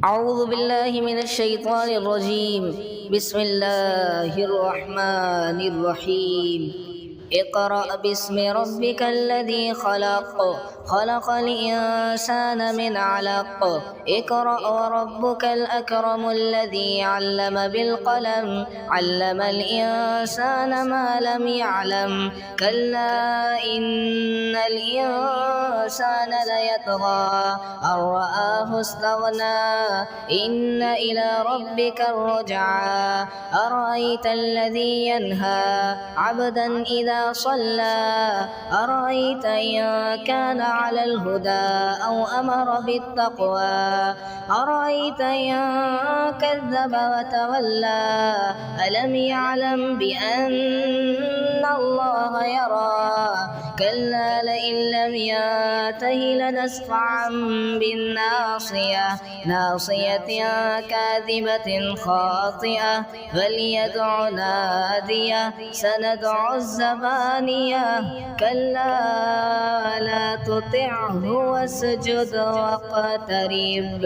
أعوذ بالله من الشيطان الرجيم. بسم الله الرحمن الرحيم. اقرأ باسم ربك الذي خلق، خلق الإنسان من علق. اقرأ وربك الأكرم الذي علم بالقلم، علم الإنسان ما لم يعلم. كلا إن الإنسان ليطغى أن رآه استغنى، إن إلى ربك الرجعى. أرأيت الذي ينهى عبدا إذا صلى، أرأيت إن كان على الهدى أو أمر بالتقوى، أرأيت إن كذب وتولى. ألم يعلم بأن الله يرى. كلا لئن لم ينته لنسفعا بالناصية، ناصية كاذبة خاطئة. فليدع ناديه، سندع الزبانية. كلا لا تطعه واسجد واقترب.